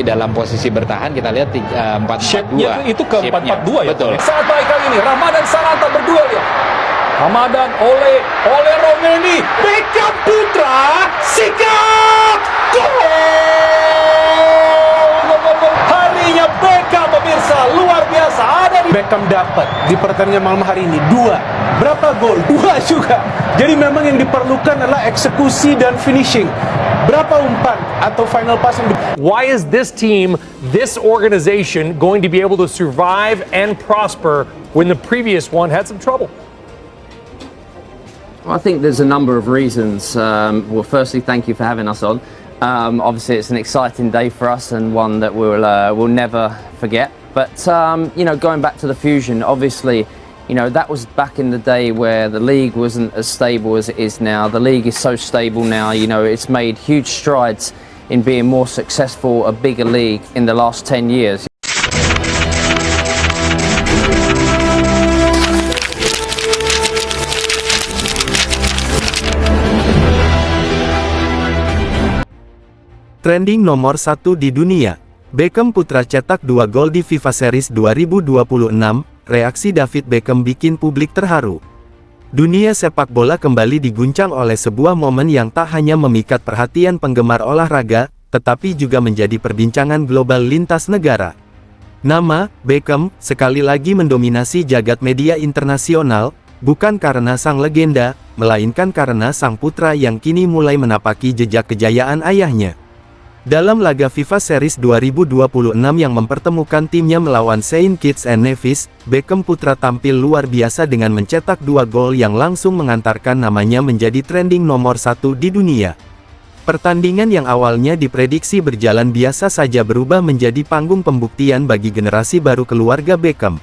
dalam posisi bertahan kita lihat 4-4-2. Shape-nya itu ke 4-4-2 ya. Betul. Saat baik kali ini Ramadan Sananta berduel ya. Ramadan oleh Romeni, Beckham Putra, sikat, gol! Harinya Beckham pemirsa, luar biasa. Ada di Beckham dapat di pertandingan malam hari ini 2. Berapa gol? 2 juga. Jadi memang yang diperlukan adalah eksekusi dan finishing. Berapa umpan atau final pass yang Why is this team, this organization, going to be able to survive and prosper when the previous one had some trouble? Well, I think there's a number of reasons. Well, firstly, thank you for having us on. Obviously, it's an exciting day for us and one that we'll never forget. But you know, going back to the Fusion, obviously, you know, that was back in the day where the league wasn't as stable as it is now. The league is so stable now. You know, it's made huge strides in being more successful, a bigger league in the last 10 years. Trending nomor 1 di dunia. Beckham Putra cetak 2 gol di FIFA Series 2026, reaksi David Beckham bikin publik terharu. Dunia sepak bola kembali diguncang oleh sebuah momen yang tak hanya memikat perhatian penggemar olahraga, tetapi juga menjadi perbincangan global lintas negara. Nama Beckham sekali lagi mendominasi jagat media internasional, bukan karena sang legenda, melainkan karena sang putra yang kini mulai menapaki jejak kejayaan ayahnya. Dalam laga FIFA Series 2026 yang mempertemukan timnya melawan Saint Kitts and Nevis, Beckham Putra tampil luar biasa dengan mencetak 2 gol yang langsung mengantarkan namanya menjadi trending nomor 1 di dunia. Pertandingan yang awalnya diprediksi berjalan biasa saja berubah menjadi panggung pembuktian bagi generasi baru keluarga Beckham.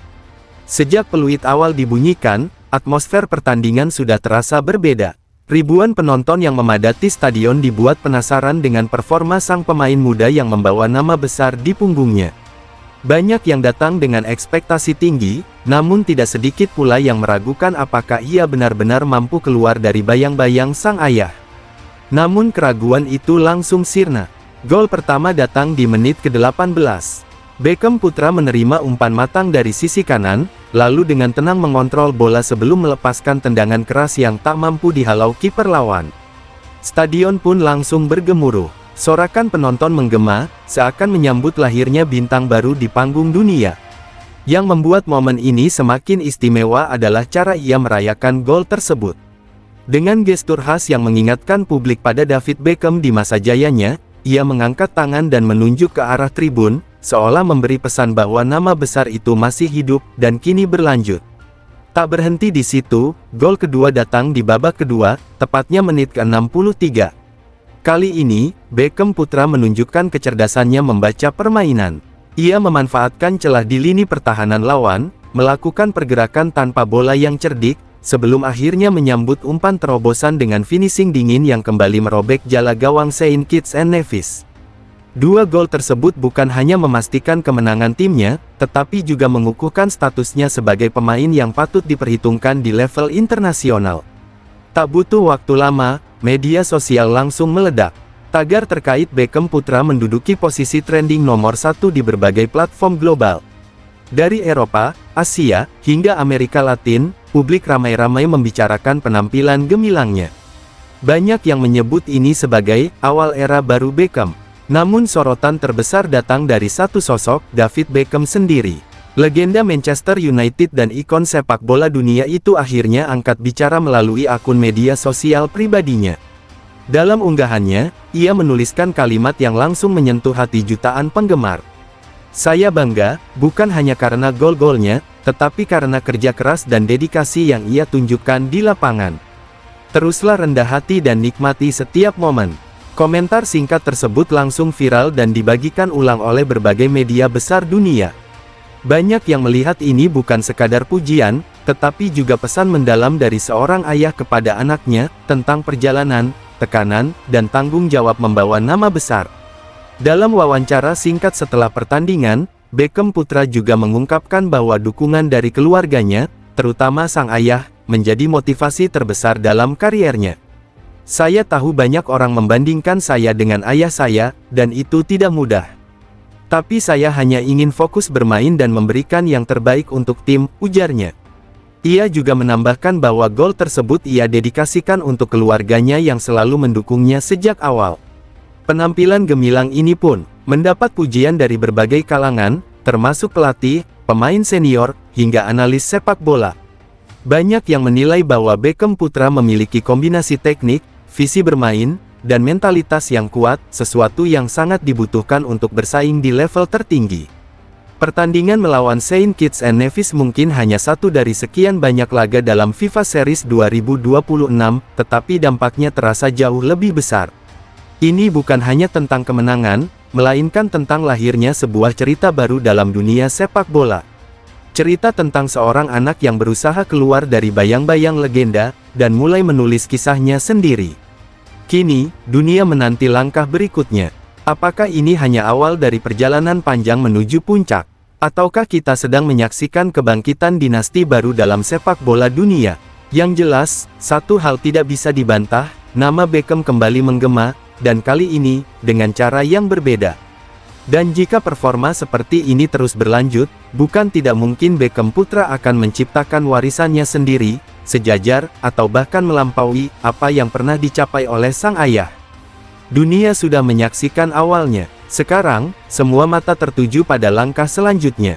Sejak peluit awal dibunyikan, atmosfer pertandingan sudah terasa berbeda. Ribuan penonton yang memadati stadion dibuat penasaran dengan performa sang pemain muda yang membawa nama besar di punggungnya. Banyak yang datang dengan ekspektasi tinggi, namun tidak sedikit pula yang meragukan apakah ia benar-benar mampu keluar dari bayang-bayang sang ayah. Namun keraguan itu langsung sirna. Gol pertama datang di menit ke-18. Beckham Putra menerima umpan matang dari sisi kanan, lalu dengan tenang mengontrol bola sebelum melepaskan tendangan keras yang tak mampu dihalau kiper lawan. Stadion pun langsung bergemuruh. Sorakan penonton menggema, seakan menyambut lahirnya bintang baru di panggung dunia. Yang membuat momen ini semakin istimewa adalah cara ia merayakan gol tersebut. Dengan gestur khas yang mengingatkan publik pada David Beckham di masa jayanya, ia mengangkat tangan dan menunjuk ke arah tribun, seolah memberi pesan bahwa nama besar itu masih hidup dan kini berlanjut. Tak berhenti di situ, gol kedua datang di babak kedua, tepatnya menit ke-63. Kali ini, Beckham Putra menunjukkan kecerdasannya membaca permainan. Ia memanfaatkan celah di lini pertahanan lawan, melakukan pergerakan tanpa bola yang cerdik, sebelum akhirnya menyambut umpan terobosan dengan finishing dingin yang kembali merobek jala gawang Saint Kitts and Nevis. 2 gol tersebut bukan hanya memastikan kemenangan timnya, tetapi juga mengukuhkan statusnya sebagai pemain yang patut diperhitungkan di level internasional. Tak butuh waktu lama, media sosial langsung meledak. Tagar terkait Beckham Putra menduduki posisi trending nomor 1 di berbagai platform global. Dari Eropa, Asia, hingga Amerika Latin, publik ramai-ramai membicarakan penampilan gemilangnya. Banyak yang menyebut ini sebagai awal era baru Beckham. Namun sorotan terbesar datang dari satu sosok, David Beckham sendiri. Legenda Manchester United dan ikon sepak bola dunia itu akhirnya angkat bicara melalui akun media sosial pribadinya. Dalam unggahannya, ia menuliskan kalimat yang langsung menyentuh hati jutaan penggemar. "Saya bangga, bukan hanya karena gol-golnya, tetapi karena kerja keras dan dedikasi yang ia tunjukkan di lapangan. Teruslah rendah hati dan nikmati setiap momen." Komentar singkat tersebut langsung viral dan dibagikan ulang oleh berbagai media besar dunia. Banyak yang melihat ini bukan sekadar pujian, tetapi juga pesan mendalam dari seorang ayah kepada anaknya, tentang perjalanan, tekanan, dan tanggung jawab membawa nama besar. Dalam wawancara singkat setelah pertandingan, Beckham Putra juga mengungkapkan bahwa dukungan dari keluarganya, terutama sang ayah, menjadi motivasi terbesar dalam kariernya. "Saya tahu banyak orang membandingkan saya dengan ayah saya, dan itu tidak mudah. Tapi saya hanya ingin fokus bermain dan memberikan yang terbaik untuk tim, ujarnya. Ia juga menambahkan bahwa gol tersebut ia dedikasikan untuk keluarganya yang selalu mendukungnya sejak awal. Penampilan gemilang ini pun mendapat pujian dari berbagai kalangan, termasuk pelatih, pemain senior, hingga analis sepak bola. Banyak yang menilai bahwa Beckham Putra memiliki kombinasi teknik, visi bermain, dan mentalitas yang kuat, sesuatu yang sangat dibutuhkan untuk bersaing di level tertinggi. Pertandingan melawan Saint Kitts and Nevis mungkin hanya satu dari sekian banyak laga dalam FIFA Series 2026, tetapi dampaknya terasa jauh lebih besar. Ini bukan hanya tentang kemenangan, melainkan tentang lahirnya sebuah cerita baru dalam dunia sepak bola. Cerita tentang seorang anak yang berusaha keluar dari bayang-bayang legenda, dan mulai menulis kisahnya sendiri. Kini, dunia menanti langkah berikutnya. Apakah ini hanya awal dari perjalanan panjang menuju puncak? Ataukah kita sedang menyaksikan kebangkitan dinasti baru dalam sepak bola dunia? Yang jelas, satu hal tidak bisa dibantah, nama Beckham kembali menggema, dan kali ini, dengan cara yang berbeda. Dan jika performa seperti ini terus berlanjut, bukan tidak mungkin Beckham Putra akan menciptakan warisannya sendiri, sejajar, atau bahkan melampaui apa yang pernah dicapai oleh sang ayah. Dunia sudah menyaksikan awalnya. Sekarang, semua mata tertuju pada langkah selanjutnya.